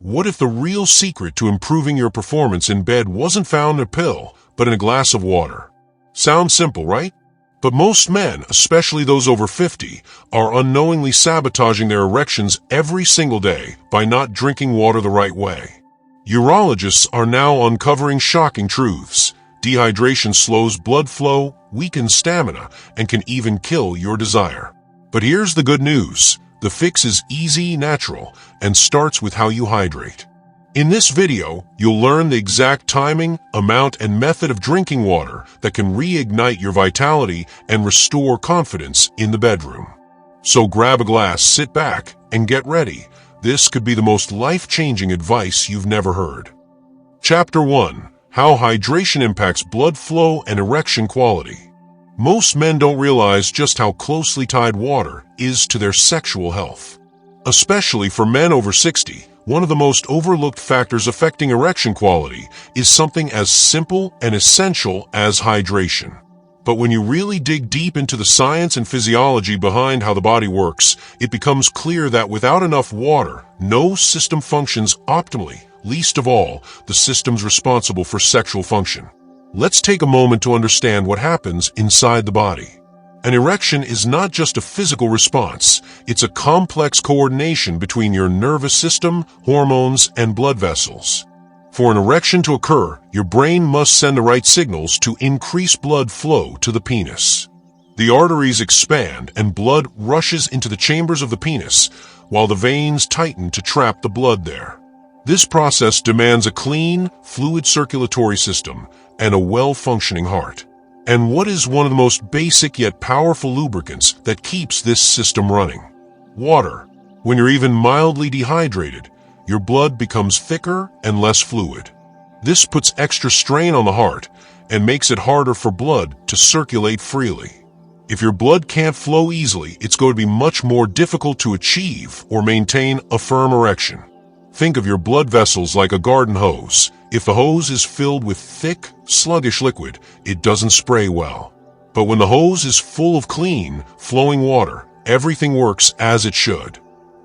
What if the real secret to improving your performance in bed wasn't found in a pill, but in a glass of water? Sounds simple, right? But most men, especially those over 50, are unknowingly sabotaging their erections every single day by not drinking water the right way. Urologists are now uncovering shocking truths. Dehydration slows blood flow, weakens stamina, and can even kill your desire. But here's the good news. The fix is easy, natural, and starts with how you hydrate. In this video, you'll learn the exact timing, amount, and method of drinking water that can reignite your vitality and restore confidence in the bedroom. So grab a glass, sit back, and get ready. This could be the most life-changing advice you've never heard. Chapter 1. How hydration impacts blood flow and erection quality. Most men don't realize just how closely tied water is to their sexual health. Especially for men over 60, one of the most overlooked factors affecting erection quality is something as simple and essential as hydration. But when you really dig deep into the science and physiology behind how the body works, it becomes clear that without enough water, no system functions optimally, least of all, the systems responsible for sexual function. Let's take a moment to understand what happens inside the body. An erection is not just a physical response, it's a complex coordination between your nervous system, hormones, and blood vessels. For an erection to occur, your brain must send the right signals to increase blood flow to the penis. The arteries expand and blood rushes into the chambers of the penis, while the veins tighten to trap the blood there. This process demands a clean, fluid circulatory system and a well-functioning heart. And what is one of the most basic yet powerful lubricants that keeps this system running? Water. When you're even mildly dehydrated, your blood becomes thicker and less fluid. This puts extra strain on the heart and makes it harder for blood to circulate freely. If your blood can't flow easily, it's going to be much more difficult to achieve or maintain a firm erection. Think of your blood vessels like a garden hose. If the hose is filled with thick, sluggish liquid, it doesn't spray well. But when the hose is full of clean, flowing water, everything works as it should.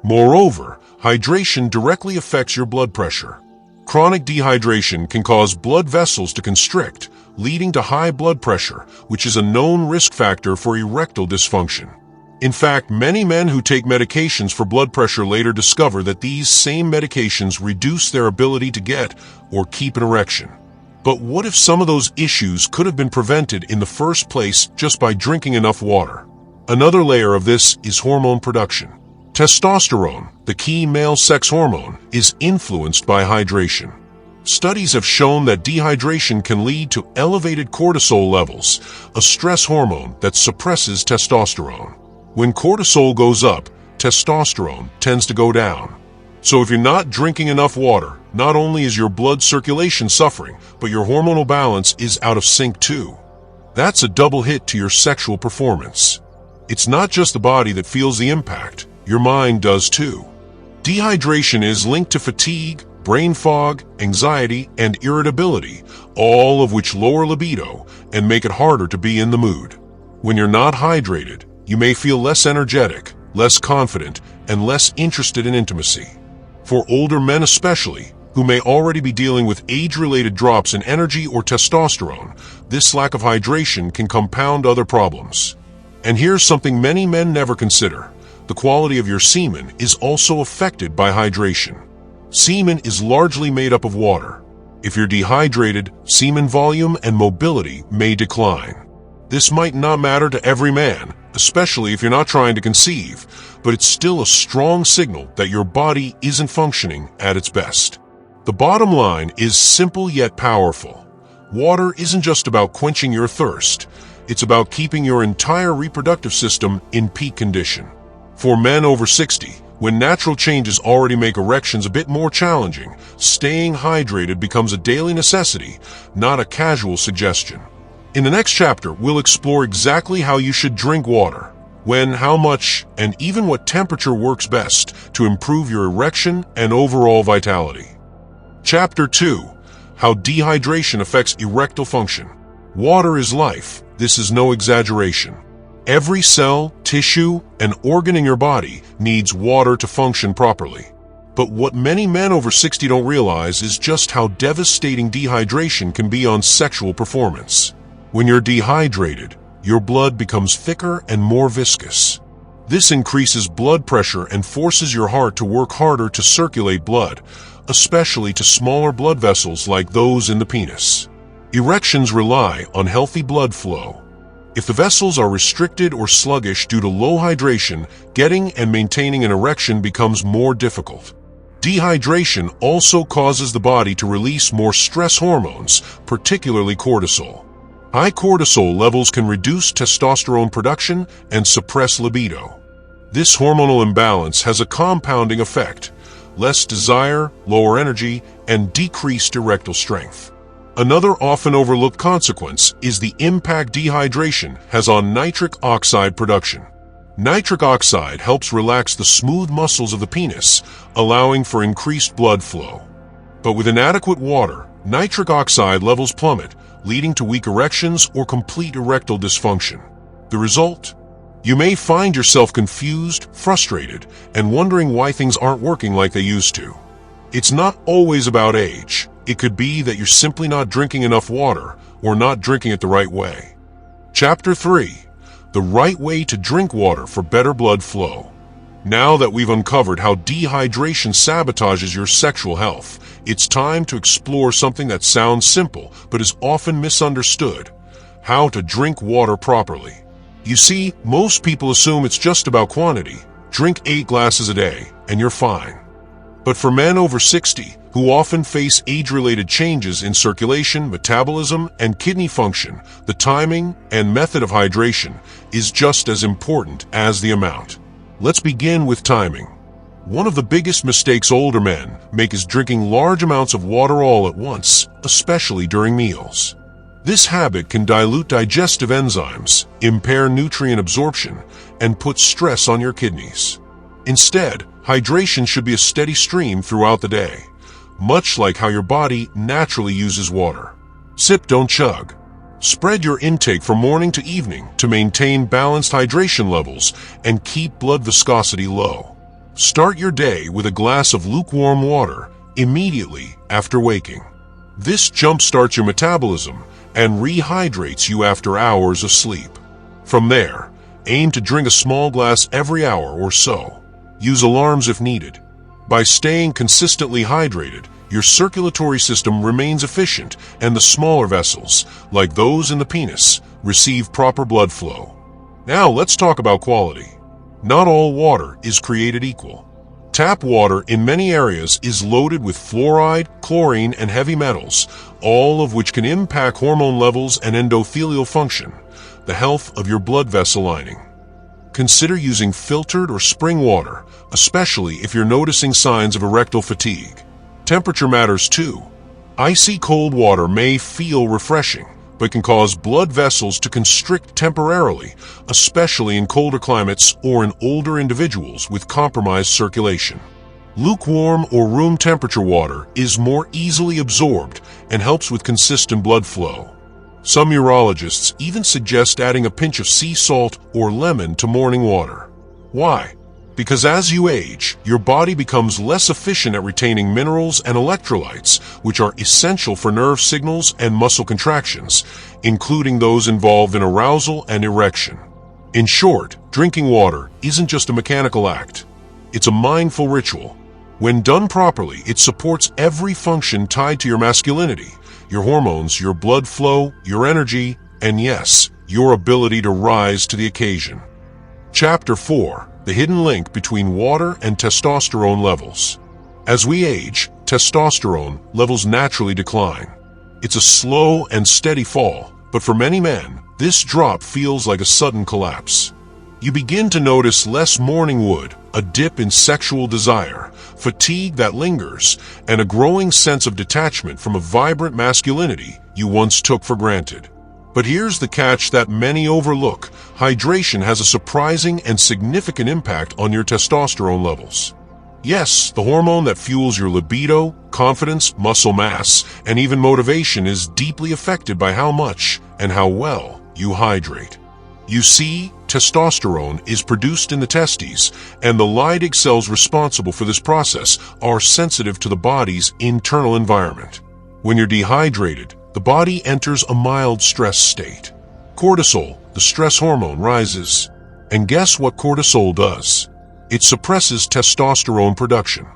Moreover, hydration directly affects your blood pressure. Chronic dehydration can cause blood vessels to constrict, leading to high blood pressure, which is a known risk factor for erectile dysfunction. In fact, many men who take medications for blood pressure later discover that these same medications reduce their ability to get or keep an erection. But what if some of those issues could have been prevented in the first place just by drinking enough water? Another layer of this is hormone production. Testosterone, the key male sex hormone, is influenced by hydration. Studies have shown that dehydration can lead to elevated cortisol levels, a stress hormone that suppresses testosterone. When cortisol goes up, testosterone tends to go down. So if you're not drinking enough water, not only is your blood circulation suffering, but your hormonal balance is out of sync too. That's a double hit to your sexual performance. It's not just the body that feels the impact, your mind does too. Dehydration is linked to fatigue, brain fog, anxiety, and irritability, all of which lower libido and make it harder to be in the mood. When you're not hydrated, you may feel less energetic, less confident, and less interested in intimacy. For older men especially, who may already be dealing with age-related drops in energy or testosterone, this lack of hydration can compound other problems. And here's something many men never consider. The quality of your semen is also affected by hydration. Semen is largely made up of water. If you're dehydrated, semen volume and mobility may decline. This might not matter to every man, especially if you're not trying to conceive, but it's still a strong signal that your body isn't functioning at its best. The bottom line is simple yet powerful. Water isn't just about quenching your thirst. It's about keeping your entire reproductive system in peak condition. For men over 60, when natural changes already make erections a bit more challenging, staying hydrated becomes a daily necessity, not a casual suggestion. In the next chapter, we'll explore exactly how you should drink water, when, how much, and even what temperature works best to improve your erection and overall vitality. Chapter 2. How dehydration affects erectile function. Water is life. This is no exaggeration. Every cell, tissue, and organ in your body needs water to function properly. But what many men over 60 don't realize is just how devastating dehydration can be on sexual performance. When you're dehydrated, your blood becomes thicker and more viscous. This increases blood pressure and forces your heart to work harder to circulate blood, especially to smaller blood vessels like those in the penis. Erections rely on healthy blood flow. If the vessels are restricted or sluggish due to low hydration, getting and maintaining an erection becomes more difficult. Dehydration also causes the body to release more stress hormones, particularly cortisol. High cortisol levels can reduce testosterone production and suppress libido. This hormonal imbalance has a compounding effect: less desire, lower energy, and decreased erectile strength. Another often overlooked consequence is the impact dehydration has on nitric oxide production. Nitric oxide helps relax the smooth muscles of the penis, allowing for increased blood flow. But with inadequate water, nitric oxide levels plummet, leading to weak erections or complete erectile dysfunction. The result? You may find yourself confused, frustrated, and wondering why things aren't working like they used to. It's not always about age. It could be that you're simply not drinking enough water or not drinking it the right way. Chapter 3. The right way to drink water for better blood flow. Now that we've uncovered how dehydration sabotages your sexual health, it's time to explore something that sounds simple but is often misunderstood: how to drink water properly. You see, most people assume it's just about quantity. Drink 8 glasses a day and you're fine. But for men over 60, who often face age-related changes in circulation, metabolism, and kidney function, the timing and method of hydration is just as important as the amount. Let's begin with timing. One of the biggest mistakes older men make is drinking large amounts of water all at once, especially during meals. This habit can dilute digestive enzymes, impair nutrient absorption, and put stress on your kidneys. Instead, hydration should be a steady stream throughout the day, much like how your body naturally uses water. Sip, don't chug. Spread your intake from morning to evening to maintain balanced hydration levels and keep blood viscosity low. Start your day with a glass of lukewarm water immediately after waking. This jumpstarts your metabolism and rehydrates you after hours of sleep. From there, aim to drink a small glass every hour or so. Use alarms if needed. By staying consistently hydrated, your circulatory system remains efficient and the smaller vessels, like those in the penis, receive proper blood flow. Now let's talk about quality. Not all water is created equal. Tap water in many areas is loaded with fluoride, chlorine, and heavy metals, all of which can impact hormone levels and endothelial function, the health of your blood vessel lining. Consider using filtered or spring water, especially if you're noticing signs of erectile fatigue. Temperature matters too. Icy cold water may feel refreshing, but can cause blood vessels to constrict temporarily, especially in colder climates or in older individuals with compromised circulation. Lukewarm or room temperature water is more easily absorbed and helps with consistent blood flow. Some urologists even suggest adding a pinch of sea salt or lemon to morning water. Why? Because as you age, your body becomes less efficient at retaining minerals and electrolytes, which are essential for nerve signals and muscle contractions, including those involved in arousal and erection. In short, drinking water isn't just a mechanical act. It's a mindful ritual. When done properly, it supports every function tied to your masculinity: your hormones, your blood flow, your energy, and yes, your ability to rise to the occasion. Chapter 4. The hidden link between water and testosterone levels. As we age, testosterone levels naturally decline. It's a slow and steady fall, but for many men, this drop feels like a sudden collapse. You begin to notice less morning wood, a dip in sexual desire, fatigue that lingers, and a growing sense of detachment from a vibrant masculinity you once took for granted. But here's the catch that many overlook: hydration has a surprising and significant impact on your testosterone levels. Yes, the hormone that fuels your libido, confidence, muscle mass, and even motivation is deeply affected by how much and how well you hydrate. You see, testosterone is produced in the testes, and the Leydig cells responsible for this process are sensitive to the body's internal environment. When you're dehydrated, the body enters a mild stress state. Cortisol, the stress hormone, rises. And guess what cortisol does? It suppresses testosterone production.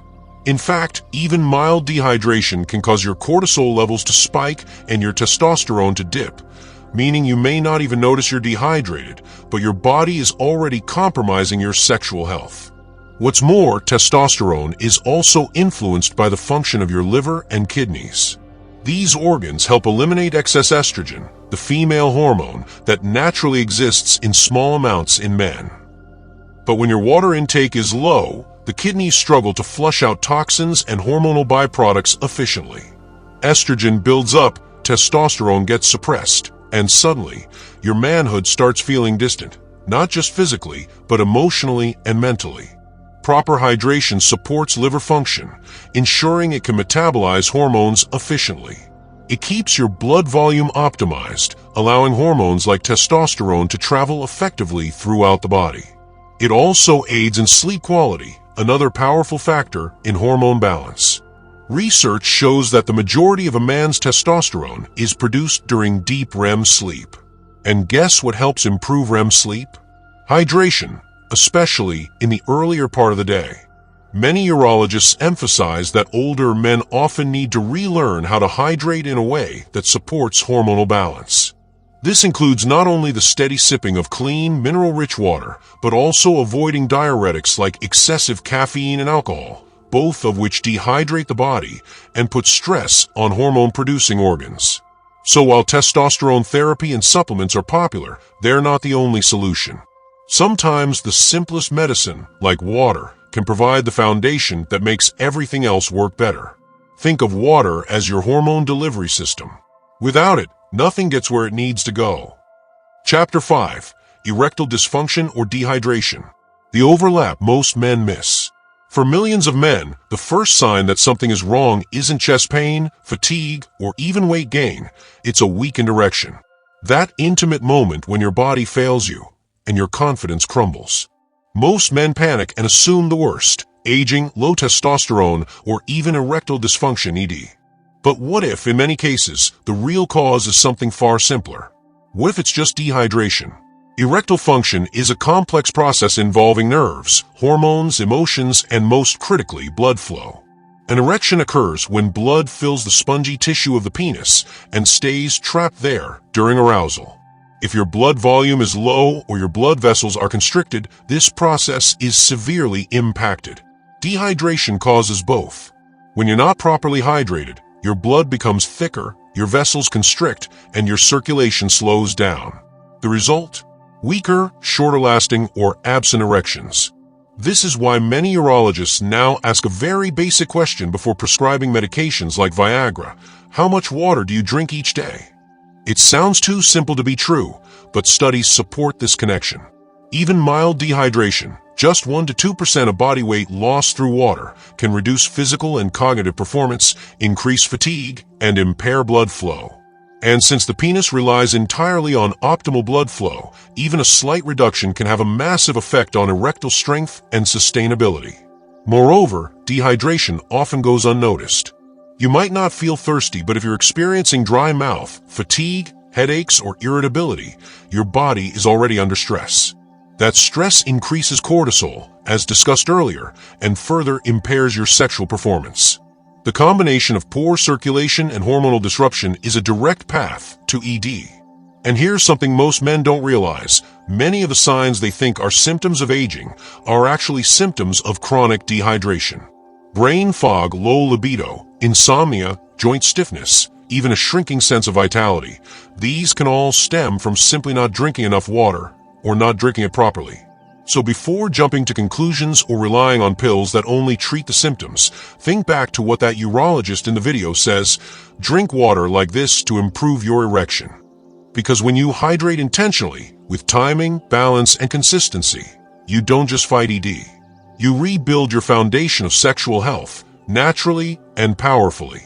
In fact, even mild dehydration can cause your cortisol levels to spike and your testosterone to dip, meaning you may not even notice you're dehydrated, but your body is already compromising your sexual health. What's more, testosterone is also influenced by the function of your liver and kidneys. These organs help eliminate excess estrogen, the female hormone that naturally exists in small amounts in men. But when your water intake is low, the kidneys struggle to flush out toxins and hormonal byproducts efficiently. Estrogen builds up, testosterone gets suppressed, and suddenly, your manhood starts feeling distant, not just physically, but emotionally and mentally. Proper hydration supports liver function, ensuring it can metabolize hormones efficiently. It keeps your blood volume optimized, allowing hormones like testosterone to travel effectively throughout the body. It also aids in sleep quality, another powerful factor in hormone balance. Research shows that the majority of a man's testosterone is produced during deep REM sleep. And guess what helps improve REM sleep? Hydration, especially in the earlier part of the day. Many urologists emphasize that older men often need to relearn how to hydrate in a way that supports hormonal balance. This includes not only the steady sipping of clean, mineral-rich water, but also avoiding diuretics like excessive caffeine and alcohol, both of which dehydrate the body and put stress on hormone-producing organs. So while testosterone therapy and supplements are popular, they're not the only solution. Sometimes the simplest medicine, like water, can provide the foundation that makes everything else work better. Think of water as your hormone delivery system. Without it, nothing gets where it needs to go. Chapter 5. Erectile dysfunction or dehydration. The overlap most men miss. For millions of men, the first sign that something is wrong isn't chest pain, fatigue, or even weight gain. It's a weakened erection. That intimate moment when your body fails you and your confidence crumbles. Most men panic and assume the worst: aging, low testosterone, or even erectile dysfunction ED. But what if, in many cases, the real cause is something far simpler? What if it's just dehydration? Erectile function is a complex process involving nerves, hormones, emotions, and most critically, blood flow. An erection occurs when blood fills the spongy tissue of the penis and stays trapped there during arousal. If your blood volume is low or your blood vessels are constricted, this process is severely impacted. Dehydration causes both. When you're not properly hydrated, your blood becomes thicker, your vessels constrict, and your circulation slows down. The result? Weaker, shorter-lasting, or absent erections. This is why many urologists now ask a very basic question before prescribing medications like Viagra. How much water do you drink each day? It sounds too simple to be true, but studies support this connection. Even mild dehydration, just 1 to 2% of body weight lost through water, can reduce physical and cognitive performance, increase fatigue, and impair blood flow. And since the penis relies entirely on optimal blood flow, even a slight reduction can have a massive effect on erectile strength and sustainability. Moreover, dehydration often goes unnoticed. You might not feel thirsty, but if you're experiencing dry mouth, fatigue, headaches, or irritability, your body is already under stress. That stress increases cortisol, as discussed earlier, and further impairs your sexual performance. The combination of poor circulation and hormonal disruption is a direct path to ED. And here's something most men don't realize. Many of the signs they think are symptoms of aging are actually symptoms of chronic dehydration. Brain fog, low libido, insomnia, joint stiffness, even a shrinking sense of vitality. These can all stem from simply not drinking enough water or not drinking it properly. So before jumping to conclusions or relying on pills that only treat the symptoms, think back to what that urologist in the video says: drink water like this to improve your erection. Because when you hydrate intentionally, with timing, balance, and consistency, you don't just fight ED. You rebuild your foundation of sexual health, naturally and powerfully.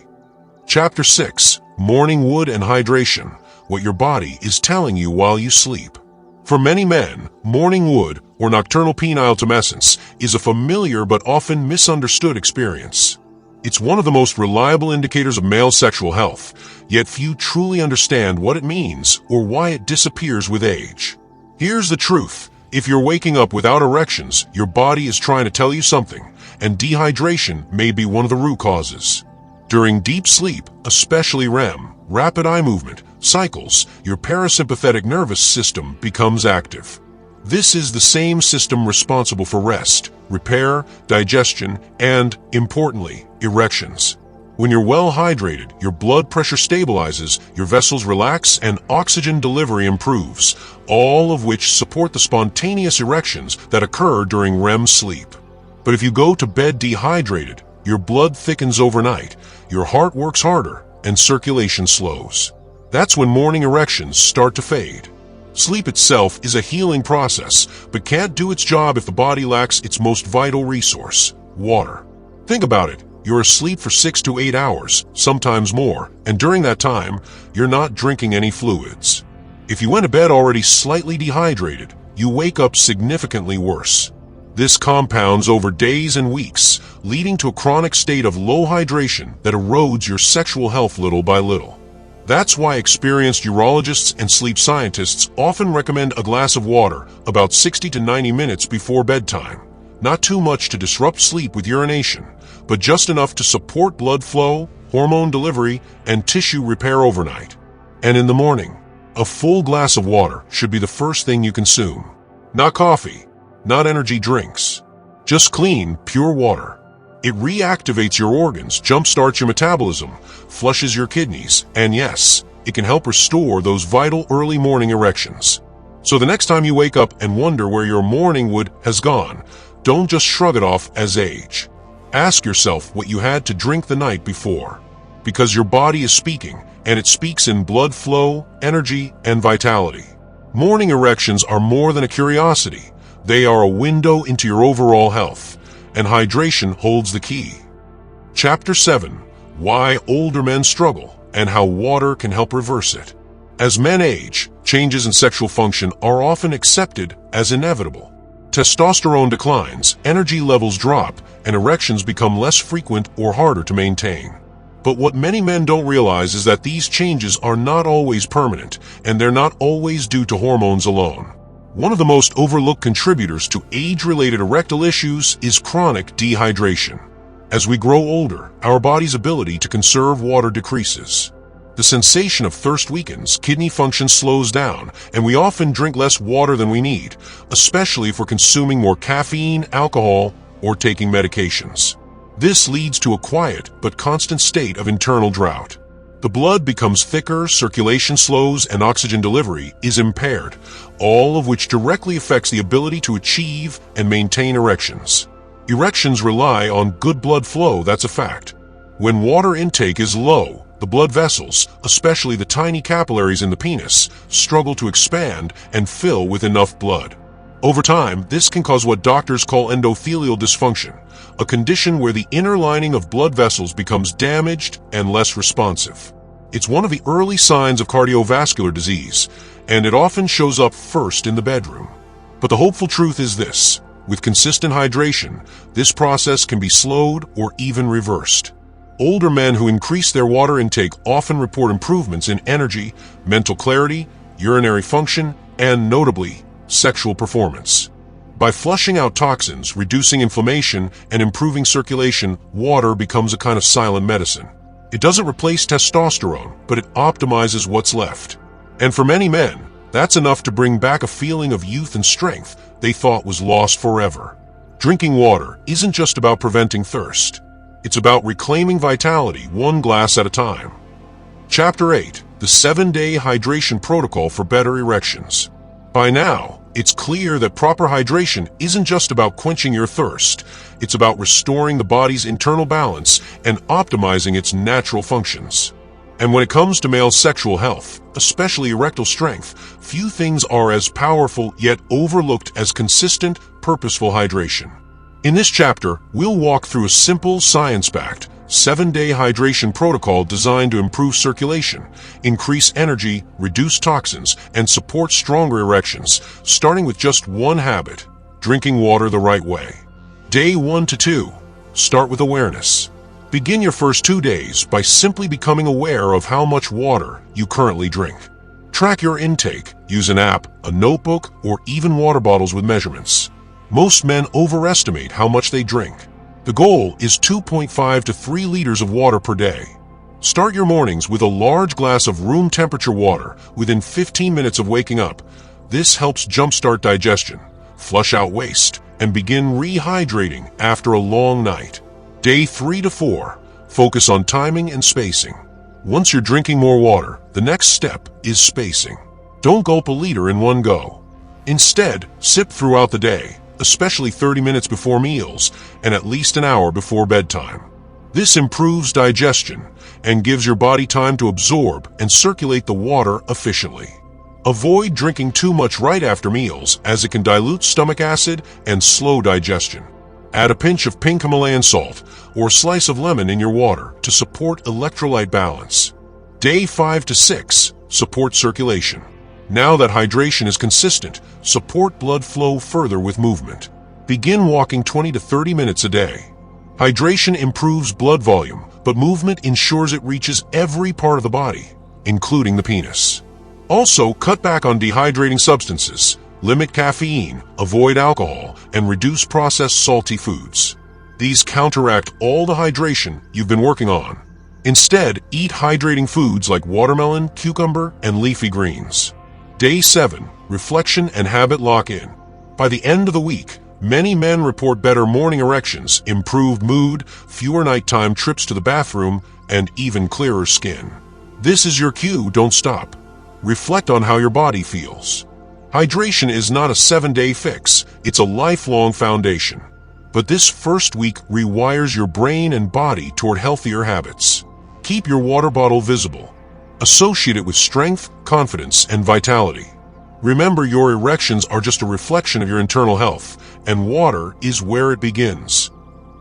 Chapter 6. Morning Wood and Hydration. What your body is telling you while you sleep. For many men, morning wood or nocturnal penile tumescence is a familiar but often misunderstood experience. It's one of the most reliable indicators of male sexual health, yet few truly understand what it means or why it disappears with age. Here's the truth. If you're waking up without erections, your body is trying to tell you something, and dehydration may be one of the root causes. During deep sleep, especially REM, rapid eye movement, cycles, your parasympathetic nervous system becomes active. This is the same system responsible for rest, repair, digestion, and, importantly, erections. When you're well hydrated, your blood pressure stabilizes, your vessels relax, and oxygen delivery improves, all of which support the spontaneous erections that occur during REM sleep. But if you go to bed dehydrated, your blood thickens overnight, your heart works harder, and circulation slows. That's when morning erections start to fade. Sleep itself is a healing process, but can't do its job if the body lacks its most vital resource, water. Think about it. You're asleep for 6 to 8 hours, sometimes more, and during that time, you're not drinking any fluids. If you went to bed already slightly dehydrated, you wake up significantly worse. This compounds over days and weeks, leading to a chronic state of low hydration that erodes your sexual health little by little. That's why experienced urologists and sleep scientists often recommend a glass of water about 60 to 90 minutes before bedtime. Not too much to disrupt sleep with urination, but just enough to support blood flow, hormone delivery, and tissue repair overnight. And in the morning, a full glass of water should be the first thing you consume. Not coffee, not energy drinks, just clean, pure water. It reactivates your organs, jumpstarts your metabolism, flushes your kidneys, and yes, it can help restore those vital early morning erections. So the next time you wake up and wonder where your morning wood has gone, don't just shrug it off as age. Ask yourself what you had to drink the night before. Because your body is speaking, and it speaks in blood flow, energy, and vitality. Morning erections are more than a curiosity. They are a window into your overall health, and hydration holds the key. Chapter 7. Why older men struggle, and how water can help reverse it. As men age, changes in sexual function are often accepted as inevitable. Testosterone declines, energy levels drop, and erections become less frequent or harder to maintain. But what many men don't realize is that these changes are not always permanent, and they're not always due to hormones alone. One of the most overlooked contributors to age-related erectile issues is chronic dehydration. As we grow older, our body's ability to conserve water decreases. The sensation of thirst weakens, kidney function slows down, and we often drink less water than we need, especially if we're consuming more caffeine, alcohol, or taking medications. This leads to a quiet but constant state of internal drought. The blood becomes thicker, circulation slows, and oxygen delivery is impaired, all of which directly affects the ability to achieve and maintain erections. Erections rely on good blood flow, that's a fact. When water intake is low, the blood vessels, especially the tiny capillaries in the penis, struggle to expand and fill with enough blood. Over time, this can cause what doctors call endothelial dysfunction, a condition where the inner lining of blood vessels becomes damaged and less responsive. It's one of the early signs of cardiovascular disease, and it often shows up first in the bedroom. But the hopeful truth is this: with consistent hydration, this process can be slowed or even reversed. Older men who increase their water intake often report improvements in energy, mental clarity, urinary function, and notably, sexual performance. By flushing out toxins, reducing inflammation, and improving circulation, water becomes a kind of silent medicine. It doesn't replace testosterone, but it optimizes what's left. And for many men, that's enough to bring back a feeling of youth and strength they thought was lost forever. Drinking water isn't just about preventing thirst. It's about reclaiming vitality one glass at a time. Chapter 8. The 7-Day Hydration Protocol for Better Erections. By now, it's clear that proper hydration isn't just about quenching your thirst. It's about restoring the body's internal balance and optimizing its natural functions. And when it comes to male sexual health, especially erectile strength, few things are as powerful yet overlooked as consistent, purposeful hydration. In this chapter, we'll walk through a simple, science-backed, 7-day hydration protocol designed to improve circulation, increase energy, reduce toxins, and support stronger erections, starting with just one habit: drinking water the right way. Day 1 to 2. Start with awareness. Begin your first 2 days by simply becoming aware of how much water you currently drink. Track your intake. Use an app, a notebook, or even water bottles with measurements. Most men overestimate how much they drink. The goal is 2.5 to 3 liters of water per day. Start your mornings with a large glass of room temperature water within 15 minutes of waking up. This helps jumpstart digestion, flush out waste, and begin rehydrating after a long night. Day 3 to 4. Focus on timing and spacing. Once you're drinking more water, the next step is spacing. Don't gulp a liter in one go. Instead, sip throughout the day, especially 30 minutes before meals and at least an hour before bedtime. This improves digestion and gives your body time to absorb and circulate the water efficiently. Avoid drinking too much right after meals, as it can dilute stomach acid and slow digestion. Add a pinch of pink Himalayan salt or a slice of lemon in your water to support electrolyte balance. Day 5 to 6. Support circulation. Now that hydration is consistent, support blood flow further with movement. Begin walking 20 to 30 minutes a day. Hydration improves blood volume, but movement ensures it reaches every part of the body, including the penis. Also, cut back on dehydrating substances. Limit caffeine, avoid alcohol, and reduce processed salty foods. These counteract all the hydration you've been working on. Instead, eat hydrating foods like watermelon, cucumber, and leafy greens. Day 7. Reflection and habit lock-in. By the end of the week, many men report better morning erections, improved mood, fewer nighttime trips to the bathroom, and even clearer skin. This is your cue. Don't stop. Reflect on how your body feels. Hydration is not a 7-day fix, it's a lifelong foundation. But this first week rewires your brain and body toward healthier habits. Keep your water bottle visible. Associate it with strength, confidence, and vitality. Remember, your erections are just a reflection of your internal health, and water is where it begins.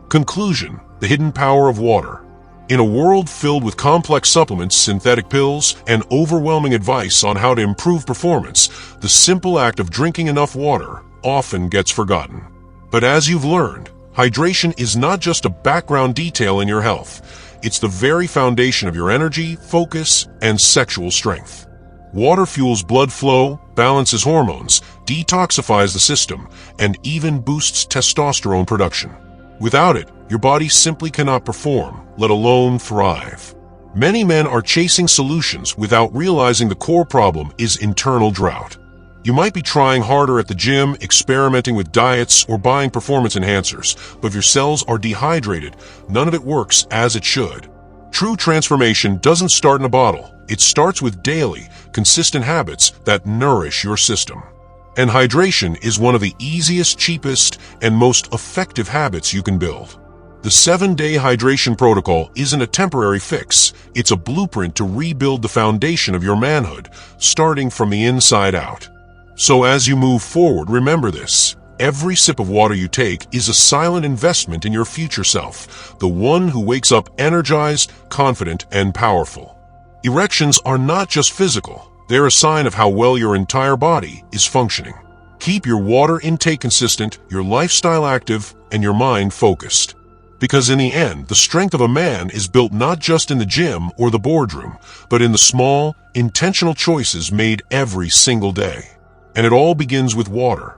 Conclusion: the hidden power of water. In a world filled with complex supplements, synthetic pills, and overwhelming advice on how to improve performance, the simple act of drinking enough water often gets forgotten. But as you've learned, hydration is not just a background detail in your health. It's the very foundation of your energy, focus, and sexual strength. Water fuels blood flow, balances hormones, detoxifies the system, and even boosts testosterone production. Without it, your body simply cannot perform, let alone thrive. Many men are chasing solutions without realizing the core problem is internal drought. You might be trying harder at the gym, experimenting with diets, or buying performance enhancers, but if your cells are dehydrated, none of it works as it should. True transformation doesn't start in a bottle. It starts with daily, consistent habits that nourish your system. And hydration is one of the easiest, cheapest, and most effective habits you can build. The 7-day hydration protocol isn't a temporary fix. It's a blueprint to rebuild the foundation of your manhood, starting from the inside out. So as you move forward, remember this: every sip of water you take is a silent investment in your future self, the one who wakes up energized, confident, and powerful. Erections are not just physical. They're a sign of how well your entire body is functioning. Keep your water intake consistent, your lifestyle active, and your mind focused. Because in the end, the strength of a man is built not just in the gym or the boardroom, but in the small, intentional choices made every single day. And it all begins with water.